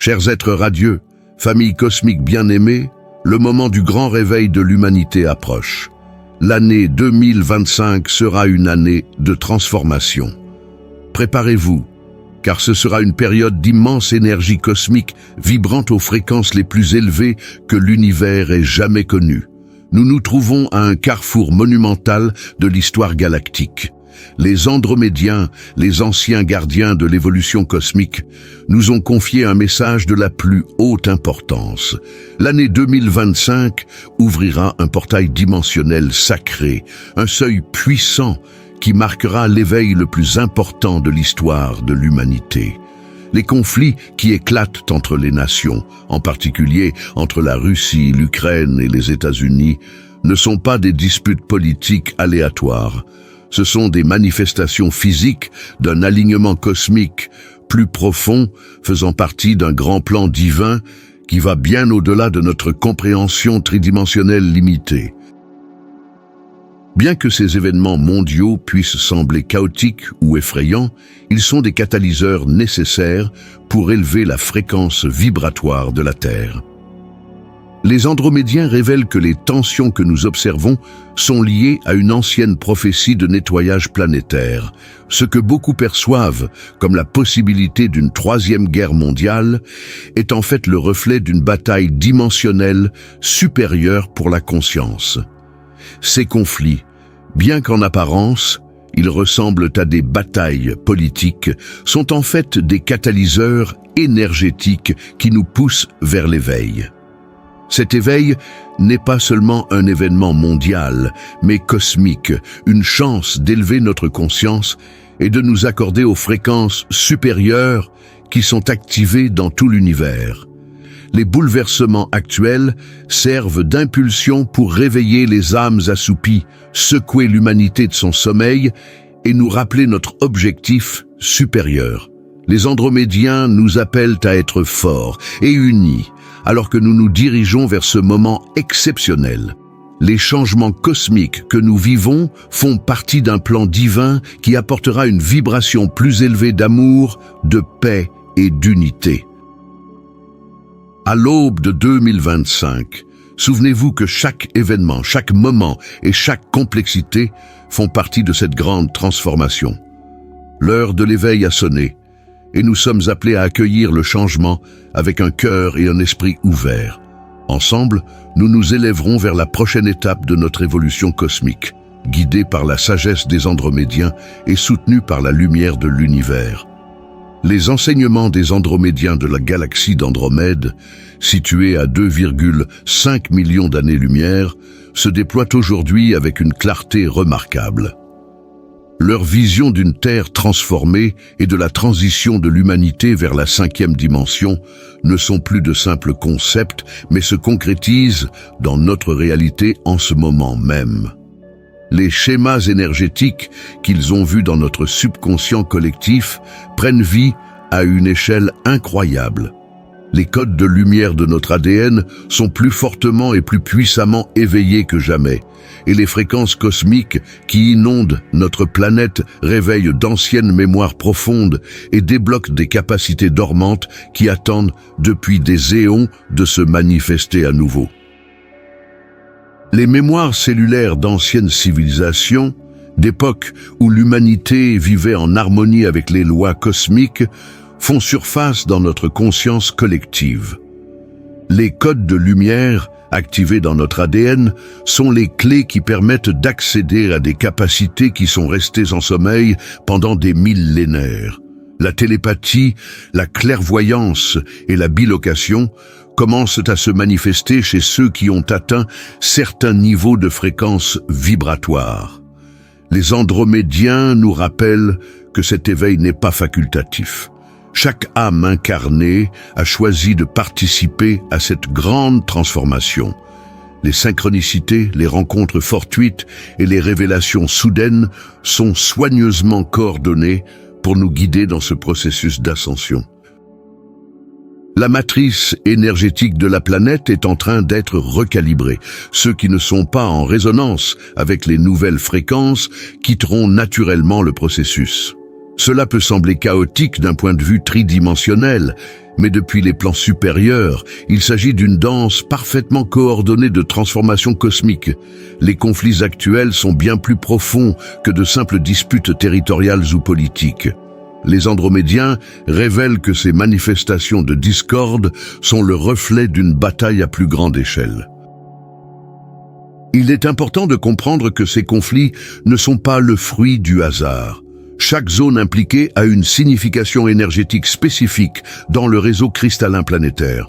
Chers êtres radieux, famille cosmique bien-aimée, le moment du grand réveil de l'humanité approche. L'année 2025 sera une année de transformation. Préparez-vous, car ce sera une période d'immense énergie cosmique vibrant aux fréquences les plus élevées que l'univers ait jamais connues. Nous nous trouvons à un carrefour monumental de l'histoire galactique. Les Andromédiens, les anciens gardiens de l'évolution cosmique, nous ont confié un message de la plus haute importance. L'année 2025 ouvrira un portail dimensionnel sacré, un seuil puissant qui marquera l'éveil le plus important de l'histoire de l'humanité. Les conflits qui éclatent entre les nations, en particulier entre la Russie, l'Ukraine et les États-Unis, ne sont pas des disputes politiques aléatoires. Ce sont des manifestations physiques d'un alignement cosmique plus profond, faisant partie d'un grand plan divin qui va bien au-delà de notre compréhension tridimensionnelle limitée. Bien que ces événements mondiaux puissent sembler chaotiques ou effrayants, ils sont des catalyseurs nécessaires pour élever la fréquence vibratoire de la Terre. Les Andromédiens révèlent que les tensions que nous observons sont liées à une ancienne prophétie de nettoyage planétaire. Ce que beaucoup perçoivent comme la possibilité d'une troisième guerre mondiale est en fait le reflet d'une bataille dimensionnelle supérieure pour la conscience. Ces conflits, bien qu'en apparence, ils ressemblent à des batailles politiques, sont en fait des catalyseurs énergétiques qui nous poussent vers l'éveil. Cet éveil n'est pas seulement un événement mondial, mais cosmique, une chance d'élever notre conscience et de nous accorder aux fréquences supérieures qui sont activées dans tout l'univers. Les bouleversements actuels servent d'impulsion pour réveiller les âmes assoupies, secouer l'humanité de son sommeil et nous rappeler notre objectif supérieur. Les Andromédiens nous appellent à être forts et unis, alors que nous nous dirigeons vers ce moment exceptionnel. Les changements cosmiques que nous vivons font partie d'un plan divin qui apportera une vibration plus élevée d'amour, de paix et d'unité. À l'aube de 2025, souvenez-vous que chaque événement, chaque moment et chaque complexité font partie de cette grande transformation. L'heure de l'éveil a sonné, et nous sommes appelés à accueillir le changement avec un cœur et un esprit ouverts. Ensemble, nous nous élèverons vers la prochaine étape de notre évolution cosmique, guidée par la sagesse des Andromédiens et soutenue par la lumière de l'univers. Les enseignements des Andromédiens de la galaxie d'Andromède, située à 2,5 millions d'années-lumière, se déploient aujourd'hui avec une clarté remarquable. Leur vision d'une Terre transformée et de la transition de l'humanité vers la 5e dimension ne sont plus de simples concepts, mais se concrétisent dans notre réalité en ce moment même. Les schémas énergétiques qu'ils ont vus dans notre subconscient collectif prennent vie à une échelle incroyable. Les codes de lumière de notre ADN sont plus fortement et plus puissamment éveillés que jamais, et les fréquences cosmiques qui inondent notre planète réveillent d'anciennes mémoires profondes et débloquent des capacités dormantes qui attendent depuis des éons de se manifester à nouveau. Les mémoires cellulaires d'anciennes civilisations, d'époques où l'humanité vivait en harmonie avec les lois cosmiques, font surface dans notre conscience collective. Les codes de lumière activés dans notre ADN sont les clés qui permettent d'accéder à des capacités qui sont restées en sommeil pendant des millénaires. La télépathie, la clairvoyance et la bilocation commencent à se manifester chez ceux qui ont atteint certains niveaux de fréquence vibratoire. Les Andromédiens nous rappellent que cet éveil n'est pas facultatif. Chaque âme incarnée a choisi de participer à cette grande transformation. Les synchronicités, les rencontres fortuites et les révélations soudaines sont soigneusement coordonnées pour nous guider dans ce processus d'ascension. La matrice énergétique de la planète est en train d'être recalibrée. Ceux qui ne sont pas en résonance avec les nouvelles fréquences quitteront naturellement le processus. Cela peut sembler chaotique d'un point de vue tridimensionnel, Mais depuis les plans supérieurs, il s'agit d'une danse parfaitement coordonnée de transformations cosmiques. Les conflits actuels sont bien plus profonds que de simples disputes territoriales ou politiques. Les Andromédiens révèlent que ces manifestations de discorde sont le reflet d'une bataille à plus grande échelle. Il est important de comprendre que ces conflits ne sont pas le fruit du hasard. Chaque zone impliquée a une signification énergétique spécifique dans le réseau cristallin planétaire.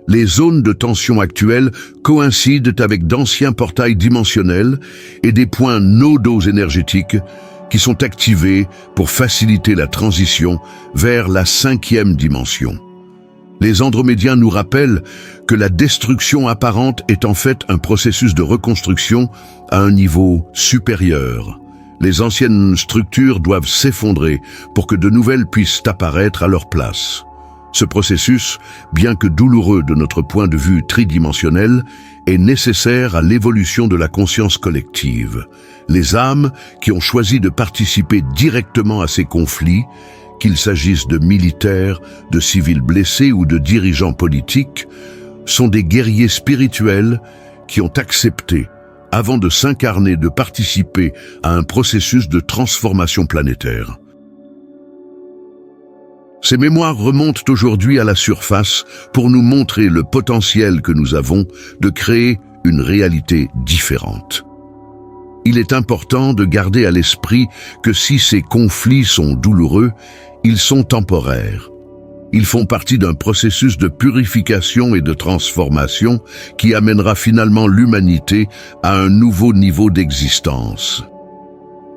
Les zones de tension actuelles coïncident avec d'anciens portails dimensionnels et des points nodaux énergétiques qui sont activés pour faciliter la transition vers la 5e dimension. Les Andromédiens nous rappellent que la destruction apparente est en fait un processus de reconstruction à un niveau supérieur. Les anciennes structures doivent s'effondrer pour que de nouvelles puissent apparaître à leur place. Ce processus, bien que douloureux de notre point de vue tridimensionnel, est nécessaire à l'évolution de la conscience collective. Les âmes qui ont choisi de participer directement à ces conflits, qu'il s'agisse de militaires, de civils blessés ou de dirigeants politiques, sont des guerriers spirituels qui ont accepté, avant de s'incarner, de participer à un processus de transformation planétaire. Ces mémoires remontent aujourd'hui à la surface pour nous montrer le potentiel que nous avons de créer une réalité différente. Il est important de garder à l'esprit que si ces conflits sont douloureux, ils sont temporaires. Ils font partie d'un processus de purification et de transformation qui amènera finalement l'humanité à un nouveau niveau d'existence.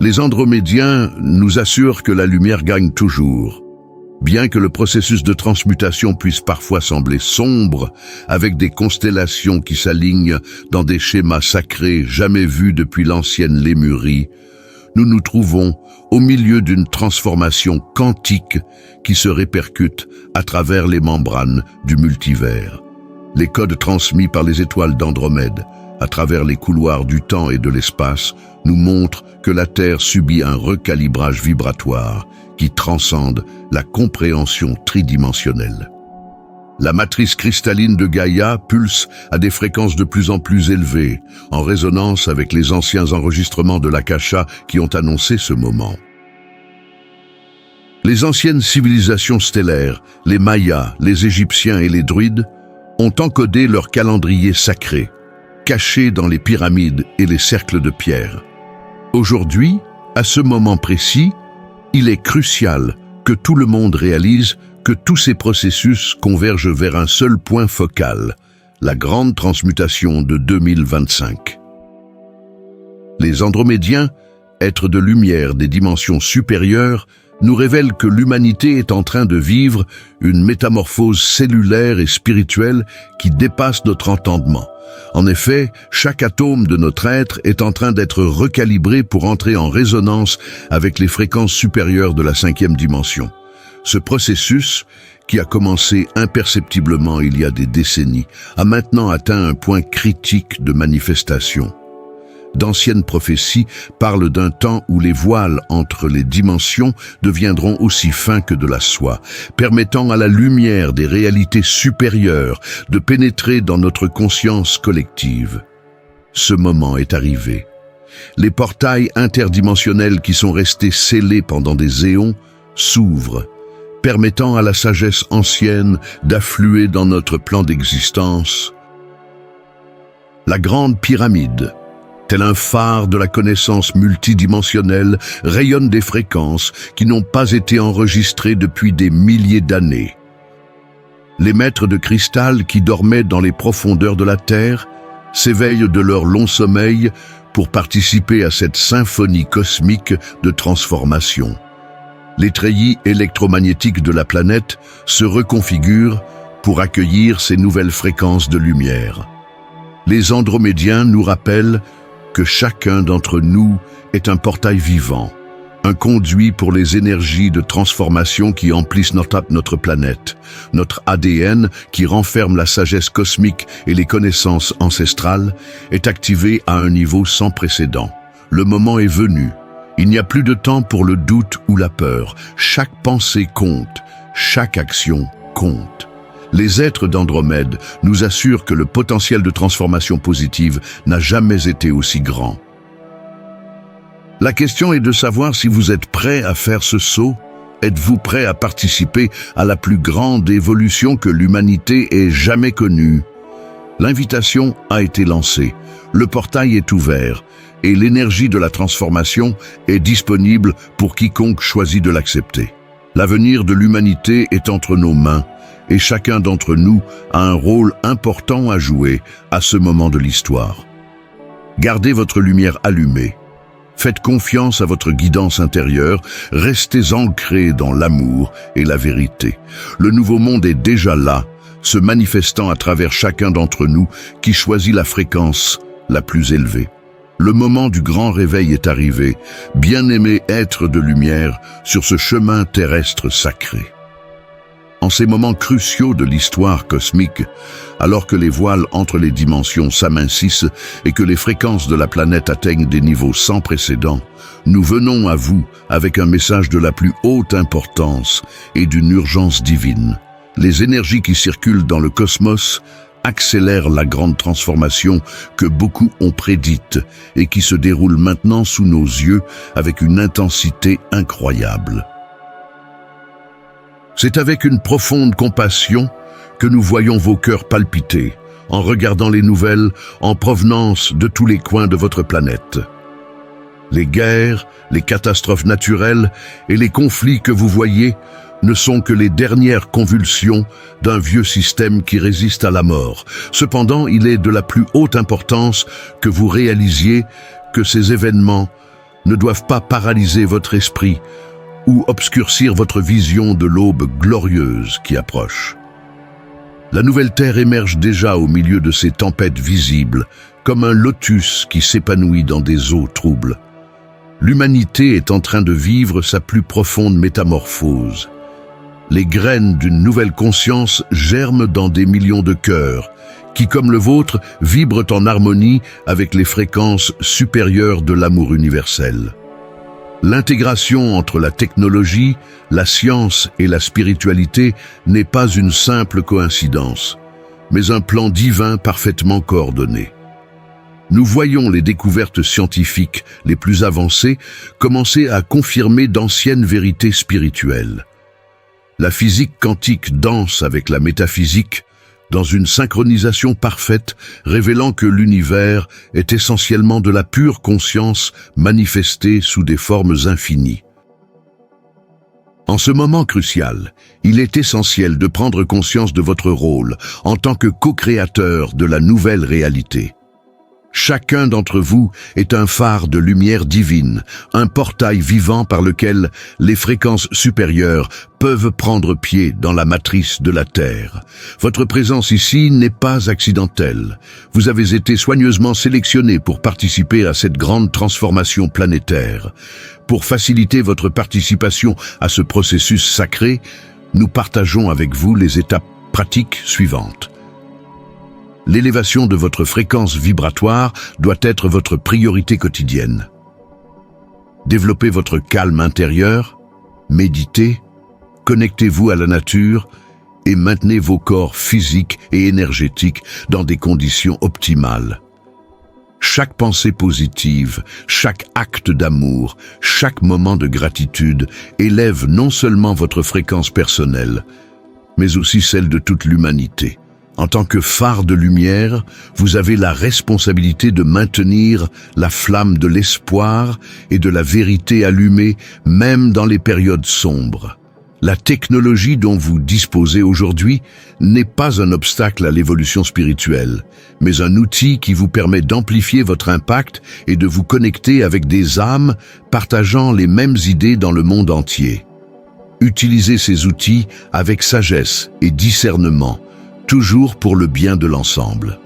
Les Andromédiens nous assurent que la lumière gagne toujours. Bien que le processus de transmutation puisse parfois sembler sombre, avec des constellations qui s'alignent dans des schémas sacrés jamais vus depuis l'ancienne Lémurie, nous nous trouvons au milieu d'une transformation quantique qui se répercute à travers les membranes du multivers. Les codes transmis par les étoiles d'Andromède, à travers les couloirs du temps et de l'espace, nous montrent que la Terre subit un recalibrage vibratoire qui transcende la compréhension tridimensionnelle. La matrice cristalline de Gaïa pulse à des fréquences de plus en plus élevées, en résonance avec les anciens enregistrements de l'Akasha qui ont annoncé ce moment. Les anciennes civilisations stellaires, les Mayas, les Égyptiens et les Druides, ont encodé leur calendrier sacré, caché dans les pyramides et les cercles de pierre. Aujourd'hui, à ce moment précis, il est crucial que tout le monde réalise que tous ces processus convergent vers un seul point focal, la grande transmutation de 2025. Les Andromédiens, êtres de lumière des dimensions supérieures, nous révèlent que l'humanité est en train de vivre une métamorphose cellulaire et spirituelle qui dépasse notre entendement. En effet, chaque atome de notre être est en train d'être recalibré pour entrer en résonance avec les fréquences supérieures de la 5e dimension. Ce processus, qui a commencé imperceptiblement il y a des décennies, a maintenant atteint un point critique de manifestation. D'anciennes prophéties parlent d'un temps où les voiles entre les dimensions deviendront aussi fins que de la soie, permettant à la lumière des réalités supérieures de pénétrer dans notre conscience collective. Ce moment est arrivé. Les portails interdimensionnels qui sont restés scellés pendant des éons s'ouvrent, permettant à la sagesse ancienne d'affluer dans notre plan d'existence. La grande pyramide, tel un phare de la connaissance multidimensionnelle, rayonne des fréquences qui n'ont pas été enregistrées depuis des milliers d'années. Les maîtres de cristal qui dormaient dans les profondeurs de la Terre s'éveillent de leur long sommeil pour participer à cette symphonie cosmique de transformation. Les treillis électromagnétiques de la planète se reconfigurent pour accueillir ces nouvelles fréquences de lumière. Les Andromédiens nous rappellent que chacun d'entre nous est un portail vivant, un conduit pour les énergies de transformation qui emplissent notre planète. Notre ADN, qui renferme la sagesse cosmique et les connaissances ancestrales, est activé à un niveau sans précédent. Le moment est venu. Il n'y a plus de temps pour le doute ou la peur. Chaque pensée compte, chaque action compte. Les êtres d'Andromède nous assurent que le potentiel de transformation positive n'a jamais été aussi grand. La question est de savoir si vous êtes prêt à faire ce saut. Êtes-vous prêt à participer à la plus grande évolution que l'humanité ait jamais connue? L'invitation a été lancée, le portail est ouvert et l'énergie de la transformation est disponible pour quiconque choisit de l'accepter. L'avenir de l'humanité est entre nos mains et chacun d'entre nous a un rôle important à jouer à ce moment de l'histoire. Gardez votre lumière allumée. Faites confiance à votre guidance intérieure, restez ancrés dans l'amour et la vérité. Le nouveau monde est déjà là, se manifestant à travers chacun d'entre nous qui choisit la fréquence la plus élevée. Le moment du grand réveil est arrivé, bien-aimés êtres de lumière sur ce chemin terrestre sacré. En ces moments cruciaux de l'histoire cosmique, alors que les voiles entre les dimensions s'amincissent et que les fréquences de la planète atteignent des niveaux sans précédent, nous venons à vous avec un message de la plus haute importance et d'une urgence divine. Les énergies qui circulent dans le cosmos accélèrent la grande transformation que beaucoup ont prédite et qui se déroule maintenant sous nos yeux avec une intensité incroyable. C'est avec une profonde compassion que nous voyons vos cœurs palpiter en regardant les nouvelles en provenance de tous les coins de votre planète. Les guerres, les catastrophes naturelles et les conflits que vous voyez ne sont que les dernières convulsions d'un vieux système qui résiste à la mort. Cependant, il est de la plus haute importance que vous réalisiez que ces événements ne doivent pas paralyser votre esprit ou obscurcir votre vision de l'aube glorieuse qui approche. La nouvelle Terre émerge déjà au milieu de ces tempêtes visibles, comme un lotus qui s'épanouit dans des eaux troubles. L'humanité est en train de vivre sa plus profonde métamorphose. Les graines d'une nouvelle conscience germent dans des millions de cœurs, qui, comme le vôtre, vibrent en harmonie avec les fréquences supérieures de l'amour universel. L'intégration entre la technologie, la science et la spiritualité n'est pas une simple coïncidence, mais un plan divin parfaitement coordonné. Nous voyons les découvertes scientifiques les plus avancées commencer à confirmer d'anciennes vérités spirituelles. La physique quantique danse avec la métaphysique dans une synchronisation parfaite, révélant que l'univers est essentiellement de la pure conscience manifestée sous des formes infinies. En ce moment crucial, il est essentiel de prendre conscience de votre rôle en tant que co-créateur de la nouvelle réalité. Chacun d'entre vous est un phare de lumière divine, un portail vivant par lequel les fréquences supérieures peuvent prendre pied dans la matrice de la Terre. Votre présence ici n'est pas accidentelle. Vous avez été soigneusement sélectionné pour participer à cette grande transformation planétaire. Pour faciliter votre participation à ce processus sacré, nous partageons avec vous les étapes pratiques suivantes. L'élévation de votre fréquence vibratoire doit être votre priorité quotidienne. Développez votre calme intérieur, méditez, connectez-vous à la nature et maintenez vos corps physiques et énergétiques dans des conditions optimales. Chaque pensée positive, chaque acte d'amour, chaque moment de gratitude élève non seulement votre fréquence personnelle, mais aussi celle de toute l'humanité. En tant que phare de lumière, vous avez la responsabilité de maintenir la flamme de l'espoir et de la vérité allumée, même dans les périodes sombres. La technologie dont vous disposez aujourd'hui n'est pas un obstacle à l'évolution spirituelle, mais un outil qui vous permet d'amplifier votre impact et de vous connecter avec des âmes partageant les mêmes idées dans le monde entier. Utilisez ces outils avec sagesse et discernement, toujours pour le bien de l'ensemble.